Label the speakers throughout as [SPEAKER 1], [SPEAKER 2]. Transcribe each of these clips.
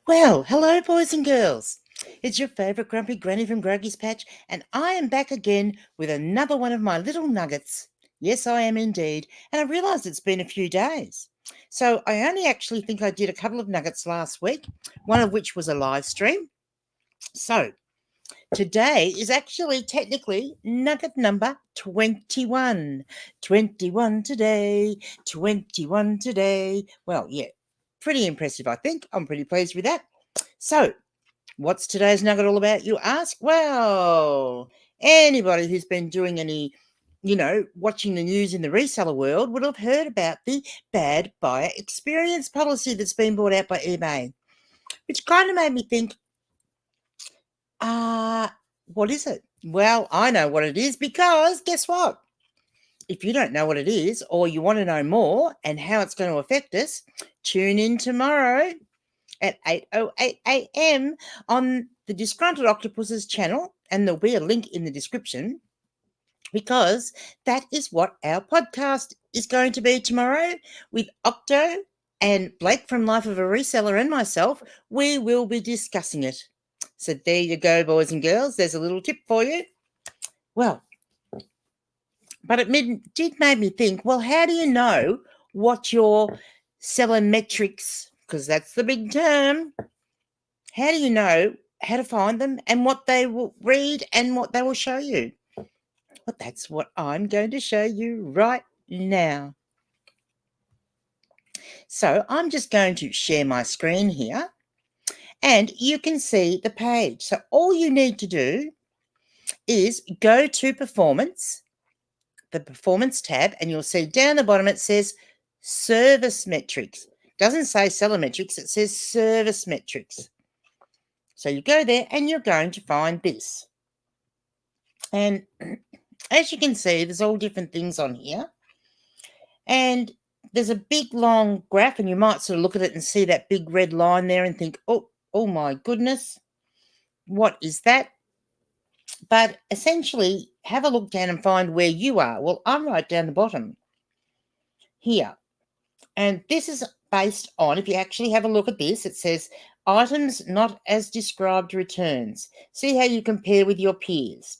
[SPEAKER 1] Well, hello, boys and girls. It's your favourite grumpy granny from Groggy's Patch, and I am back again with another one of my little nuggets. Yes, I am indeed, and I realise it's been a few days. So I only actually think I did a couple of nuggets last week, one of which was a live stream. So today is actually technically nugget number 21. 21 today, 21 today. Well, yeah, pretty impressive, I think. I'm pretty pleased with that. So, what's today's nugget all about, you ask? Well, anybody who's been doing any, watching the news in the reseller world would have heard about the bad buyer experience policy that's been brought out by eBay, which kind of made me think, what is it? Well, I know what it is because guess what? If you don't know what it is or you want to know more and how it's going to affect us, tune in tomorrow at 8:08 a.m. on the Disgruntled Octopus's channel, and there'll be a link in the description because that is what our podcast is going to be tomorrow with Octo and Blake from Life of a Reseller and myself. We will be discussing it. So there you go, boys and girls. There's a little tip for you. Well, but it did make me think, well, how do you know what your seller metrics, because that's the big term, how do you know how to find them and what they will read and what they will show you? Well, that's what I'm going to show you right now. So I'm just going to share my screen here and you can see the page. So all you need to do is go to Performance, the Performance tab, and you'll see down the bottom it says Service Metrics. It doesn't say Seller Metrics, it says Service Metrics. So you go there and you're going to find this. And as you can see, there's all different things on here. And there's a big long graph, and you might sort of look at it and see that big red line there and think, oh my goodness, what is that? But essentially, have a look down and find where you are. Well, I'm right down the bottom here. And this is based on, if you actually have a look at this, it says items not as described returns. See how you compare with your peers.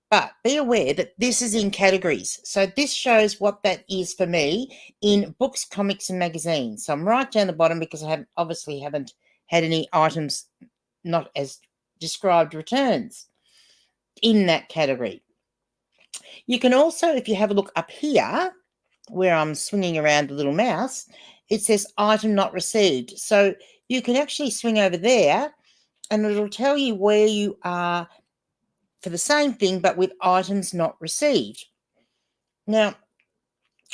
[SPEAKER 1] But be aware that this is in categories. So this shows what that is for me in books, comics, and magazines. So I'm right down the bottom because I obviously haven't had any items not as described returns in that category. You can also, if you have a look up here, where I'm swinging around the little mouse, it says item not received. So you can actually swing over there and it'll tell you where you are for the same thing, but with items not received. Now,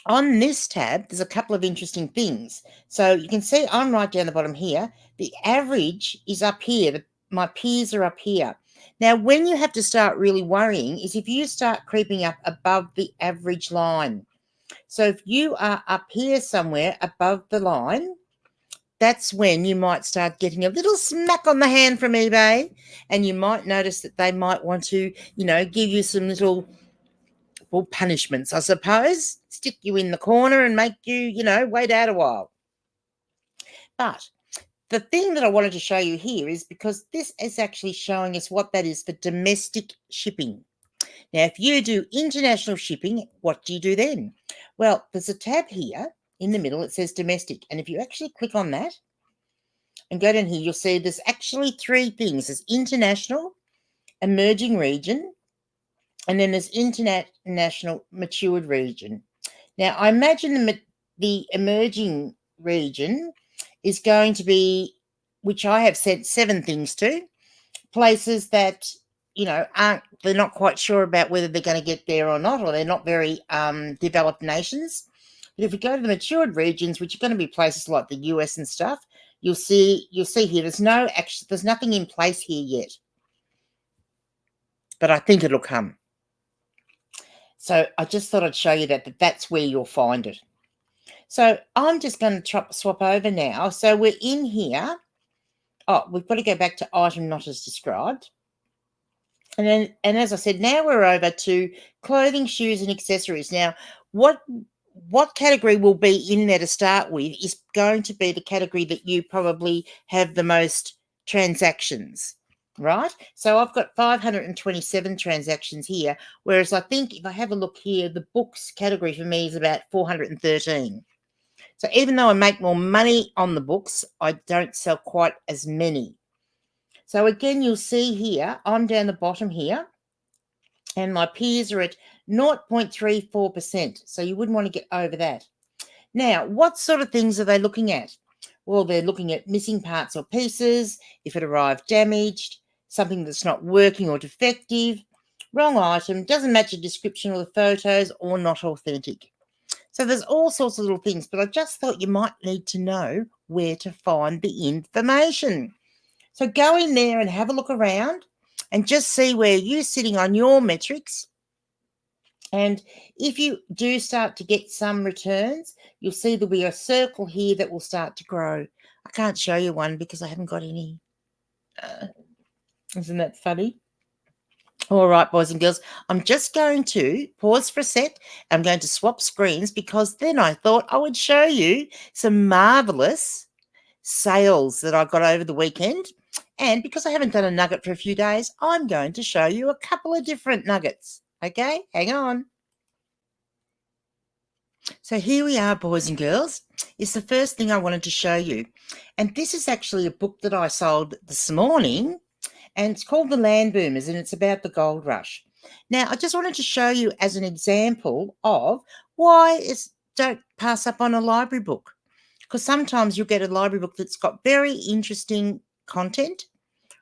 [SPEAKER 1] on this tab, there's a couple of interesting things. So you can see I'm right down the bottom here. The average is up here. My peers are up here. Now, when you have to start really worrying is if you start creeping up above the average line. So if you are up here somewhere above the line, that's when you might start getting a little smack on the hand from eBay, and you might notice that they might want to, give you some little, punishments, I suppose, stick you in the corner and make you, wait out a while. But the thing that I wanted to show you here is because this is actually showing us what that is for domestic shipping. Now, if you do international shipping, what do you do then? Well, there's a tab here in the middle. It says domestic. And if you actually click on that and go down here, you'll see there's actually three things. There's international, emerging region, and then there's international matured region. Now, I imagine the emerging region is going to be, which I have said 7 things to, places that they're not quite sure about whether they're going to get there or not, or they're not very developed nations. But if we go to the matured regions, which are going to be places like the US and stuff, you'll see here there's nothing in place here yet. But I think it'll come. So I just thought I'd show you that's where you'll find it. So I'm just going to swap over now. So we're in here. Oh, we've got to go back to item not as described. And as I said, now we're over to clothing, shoes, and accessories. Now, what what category will be in there to start with is going to be the category that you probably have the most transactions, right? So I've got 527 transactions here, whereas I think if I have a look here, the books category for me is about 413. So even though I make more money on the books, I don't sell quite as many. So again, you'll see here, I'm down the bottom here, and my peers are at 0.34%. So you wouldn't want to get over that. Now, what sort of things are they looking at? Well, they're looking at missing parts or pieces, if it arrived damaged, something that's not working or defective, wrong item, doesn't match the description or the photos, or not authentic. So there's all sorts of little things, but I just thought you might need to know where to find the information. So go in there and have a look around and just see where you're sitting on your metrics. And if you do start to get some returns, you'll see there'll be a circle here that will start to grow. I can't show you one because I haven't got any. Isn't that funny? All right, boys and girls, I'm just going to pause for a sec. I'm going to swap screens because then I thought I would show you some marvellous sales that I got over the weekend. And because I haven't done a nugget for a few days, I'm going to show you a couple of different nuggets. Okay, hang on. So here we are, boys and girls. It's the first thing I wanted to show you. And this is actually a book that I sold this morning, and it's called The Land Boomers, and it's about the gold rush. Now, I just wanted to show you as an example of why don't pass up on a library book. Because sometimes you'll get a library book that's got very interesting content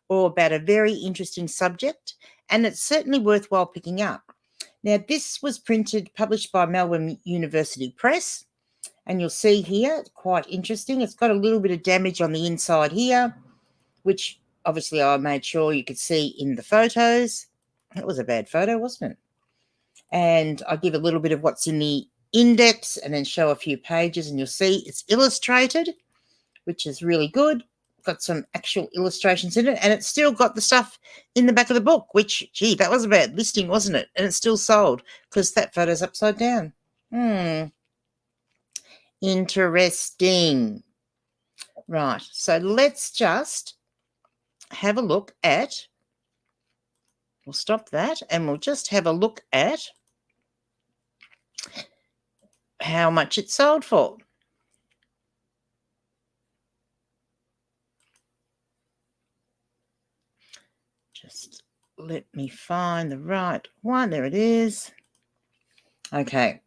[SPEAKER 1] or about a very interesting subject, and it's certainly worthwhile picking up. Now, this was published by Melbourne University Press, and you'll see here, it's quite interesting. It's got a little bit of damage on the inside here, which obviously I made sure you could see in the photos. That was a bad photo, wasn't it? And I give a little bit of what's in the index and then show a few pages, and you'll see it's illustrated, which is really good. Got some actual illustrations in it, and it's still got the stuff in the back of the book, which, gee, that was a bad listing, wasn't it? And it's still sold because that photo's upside down. Interesting. Right, so let's just have a look at, we'll stop that, and we'll just have a look at how much it sold for. Just let me find the right one. There it is. Okay.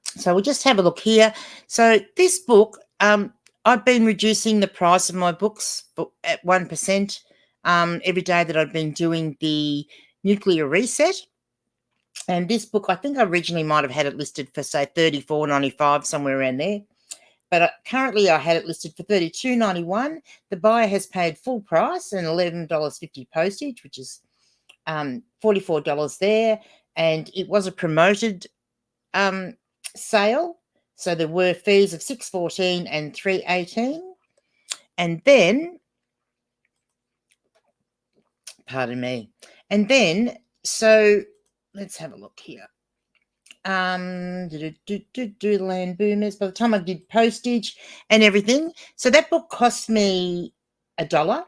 [SPEAKER 1] So we'll just have a look here. So this book, I've been reducing the price of my books at 1% every day that I've been doing the nuclear reset. And this book, I think I originally might have had it listed for, say, $34.95, somewhere around there. But currently I had it listed for $32.91. The buyer has paid full price and $11.50 postage, which is $44 there. And it was a promoted sale. So there were fees of $6.14 and $3.18. And then, pardon me. And then, so let's have a look here. Land Boomers, by the time I did postage and everything, so that book cost me $1,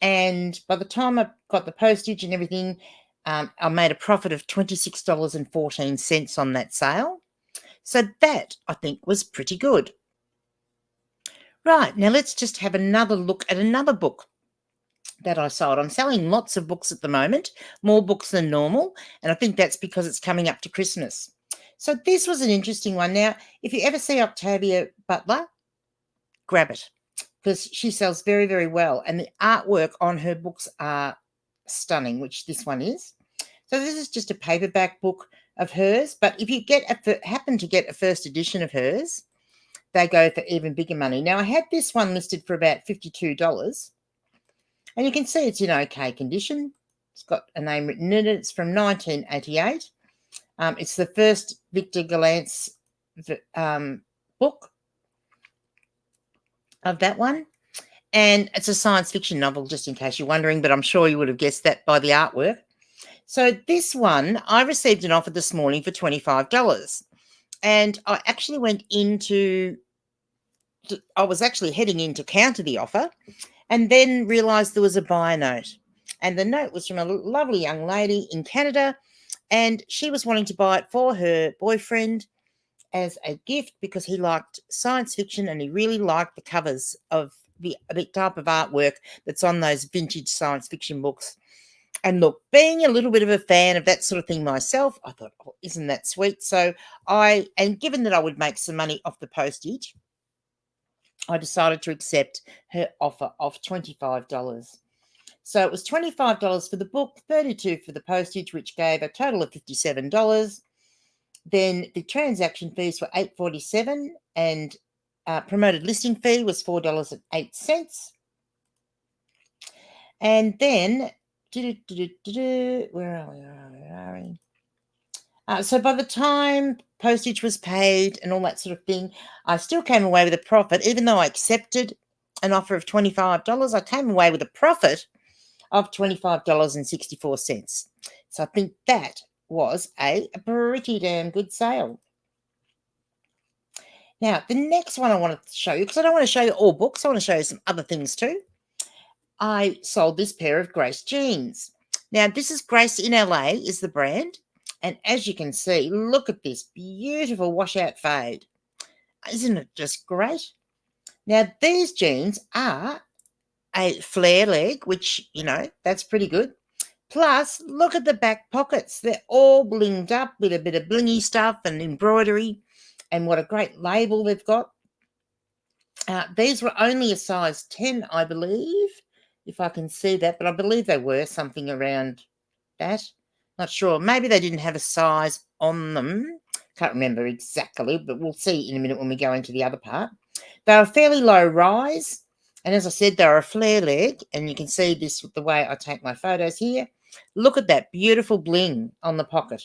[SPEAKER 1] and by the time I got the postage and everything, I made a profit of $26.14 on that sale. So that, I think, was pretty good. Right, now let's just have another look at another book that I sold. I'm selling lots of books at the moment, more books than normal, and I think that's because it's coming up to Christmas. So this was an interesting one. Now, if you ever see Octavia Butler, grab it because she sells very, very well, and the artwork on her books are stunning, which this one is. So this is just a paperback book of hers, but if you happen to get a first edition of hers, they go for even bigger money. Now, I had this one listed for about $52. And you can see it's in okay condition. It's got a name written in it. It's from 1988. It's the first Victor Galant's book of that one. And it's a science fiction novel, just in case you're wondering, but I'm sure you would have guessed that by the artwork. So this one, I received an offer this morning for $25. And I actually I was actually heading in to counter the offer and then realised there was a buyer note. And the note was from a lovely young lady in Canada, and she was wanting to buy it for her boyfriend as a gift because he liked science fiction and he really liked the covers of the type of artwork that's on those vintage science fiction books. And look, being a little bit of a fan of that sort of thing myself, I thought, oh, isn't that sweet? So and given that I would make some money off the postage, I decided to accept her offer of $25. So it was $25 for the book, $32 for the postage, which gave a total of $57. Then the transaction fees were $8.47, and promoted listing fee was $4.08. And then, where are we? So by the time postage was paid and all that sort of thing, I still came away with a profit. Even though I accepted an offer of $25, I came away with a profit of $25.64. So I think that was a pretty damn good sale. Now, the next one I wanted to show you, because I don't want to show you all books, I want to show you some other things too. I sold this pair of Grace jeans. Now, this is Grace in LA is the brand. And as you can see, look at this beautiful washout fade. Isn't it just great? Now, these jeans are a flare leg, which, that's pretty good. Plus, look at the back pockets. They're all blinged up with a bit of blingy stuff and embroidery. And what a great label they've got. These were only a size 10, I believe, if I can see that. But I believe they were something around that. Not sure. Maybe they didn't have a size on them. Can't remember exactly, but we'll see in a minute when we go into the other part. They're a fairly low rise. And as I said, they're a flare leg. And you can see this with the way I take my photos here. Look at that beautiful bling on the pocket.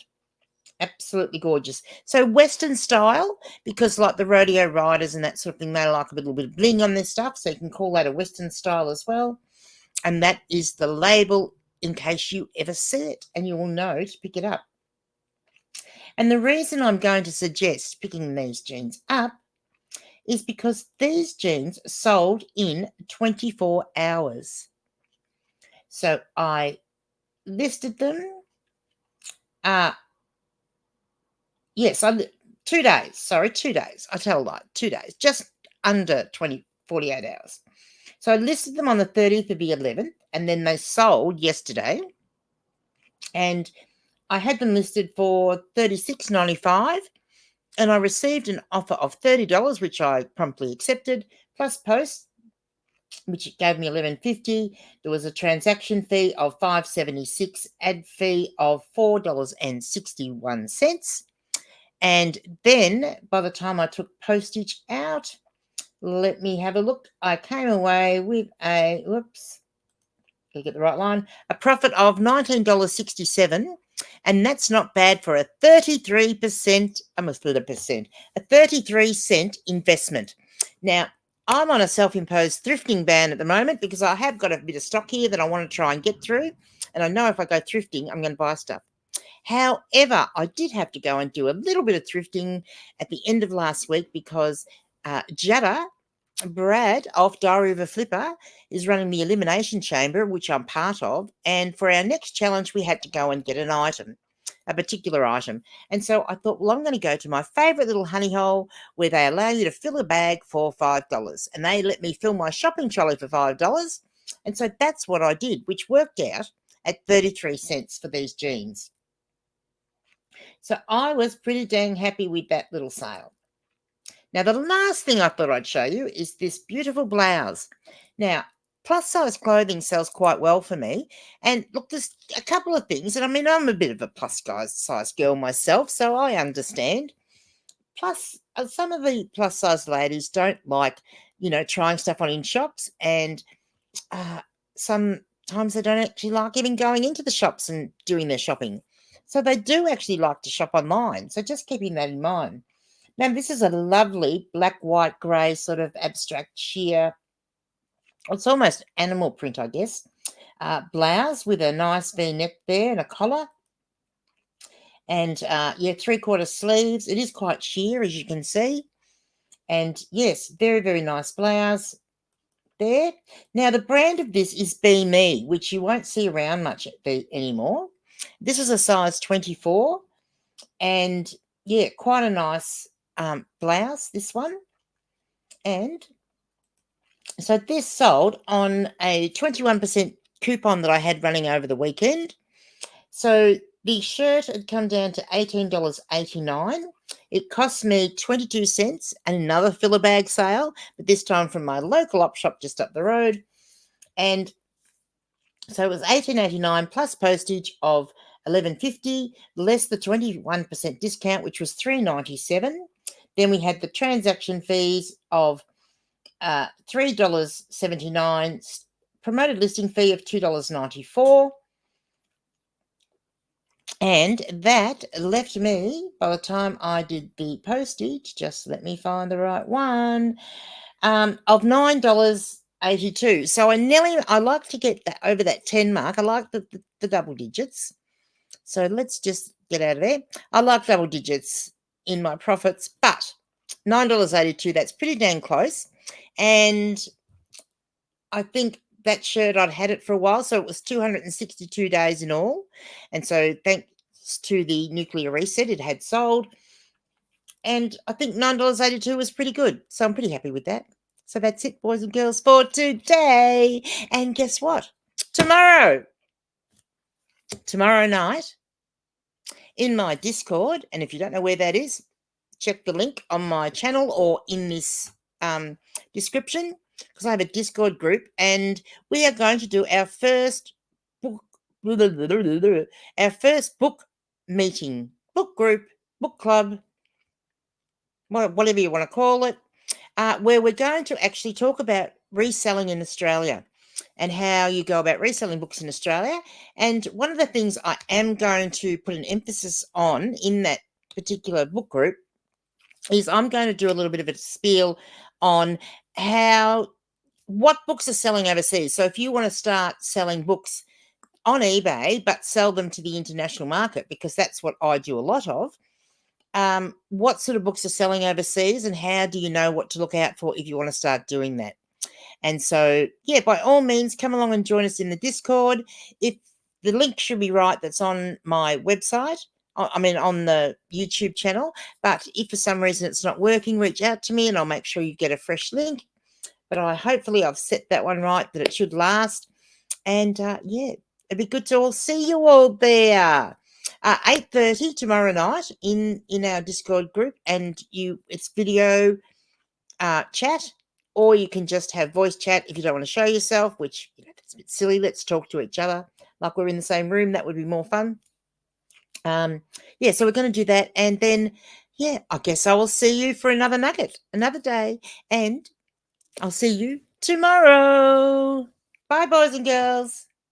[SPEAKER 1] Absolutely gorgeous. So Western style, because like the rodeo riders and that sort of thing, they like a little bit of bling on their stuff. So you can call that a Western style as well. And that is the label in case you ever see it, and you will know to pick it up. And the reason I'm going to suggest picking these jeans up is because these jeans sold in 24 hours. So I listed them. 2 days. Sorry, 2 days. I tell a lie, 2 days, just under 48 hours. So I listed them on the 30th of the 11th, and then they sold yesterday. And I had them listed for $36.95, and I received an offer of $30, which I promptly accepted, plus post, which gave me $11.50. There was a transaction fee of $5.76, ad fee of $4.61. And then by the time I took postage out, let me have a look. I came away with a get the right line, a profit of $19.67, and that's not bad for a 33%, almost 30%, a 33-cent investment. Now, I'm on a self-imposed thrifting ban at the moment because I have got a bit of stock here that I want to try and get through, and I know if I go thrifting, I'm going to buy stuff. However, I did have to go and do a little bit of thrifting at the end of last week because Jada Brad of Diary of a Flipper is running the Elimination Chamber, which I'm part of. And for our next challenge, we had to go and get an item, a particular item. And so I thought, well, I'm going to go to my favourite little honey hole where they allow you to fill a bag for $5. And they let me fill my shopping trolley for $5. And so that's what I did, which worked out at 33 cents for these jeans. So I was pretty dang happy with that little sale. Now, the last thing I thought I'd show you is this beautiful blouse. Now, plus size clothing sells quite well for me. And look, there's a couple of things. And I mean, I'm a bit of a plus size girl myself, so I understand. Plus, some of the plus size ladies don't like, trying stuff on in shops. And sometimes they don't actually like even going into the shops and doing their shopping. So they do actually like to shop online. So just keeping that in mind. Now, this is a lovely black, white, grey sort of abstract sheer. It's almost animal print, I guess. Blouse with a nice V-neck there and a collar. And yeah, 3/4 sleeves. It is quite sheer, as you can see. And yes, very, very nice blouse there. Now, the brand of this is BBE, which you won't see around much anymore. This is a size 24. And yeah, quite a nice blouse, this one. And so this sold on a 21% coupon that I had running over the weekend. So the shirt had come down to $18.89. It cost me 22 cents and another filler bag sale, but this time from my local op shop just up the road. And so it was $18.89 plus postage of $11.50, less the 21% discount, which was $3.97. Then we had the transaction fees of $3.79, promoted listing fee of $2.94. And that left me, by the time I did the postage, just let me find the right one, of $9.82. So I like to get that over that 10 mark. I like the double digits. So let's just get out of there. I like double digits in my profits, but $9.82, that's pretty dang close. And I think that shirt, I'd had it for a while, so it was 262 days in all. And so thanks to the nuclear reset, it had sold. And I think $9.82 was pretty good. So I'm pretty happy with that. So that's it, boys and girls, for today. And guess what? Tomorrow night, in my Discord, and if you don't know where that is, check the link on my channel or in this description, because I have a Discord group, and we are going to do our first book meeting, book group, book club, whatever you want to call it, where we're going to actually talk about reselling in Australia and how you go about reselling books in Australia. And one of the things I am going to put an emphasis on in that particular book group is I'm going to do a little bit of a spiel on what books are selling overseas. So if you want to start selling books on eBay, but sell them to the international market, because that's what I do a lot of, what sort of books are selling overseas and how do you know what to look out for if you want to start doing that? And so, yeah, by all means, come along and join us in the Discord. If the link should be right, that's on my website, on the YouTube channel. But if for some reason it's not working, reach out to me and I'll make sure you get a fresh link. But hopefully I've set that one right, that it should last. And yeah, it'd be good to all see you all there. 8:30 tomorrow night in our Discord group, and it's video chat, or you can just have voice chat if you don't want to show yourself, which that's a bit silly. Let's talk to each other like we're in the same room. That would be more fun. Yeah, so we're going to do that, and then yeah, I guess I will see you for another nugget, another day, and I'll see you tomorrow. Bye, boys and girls.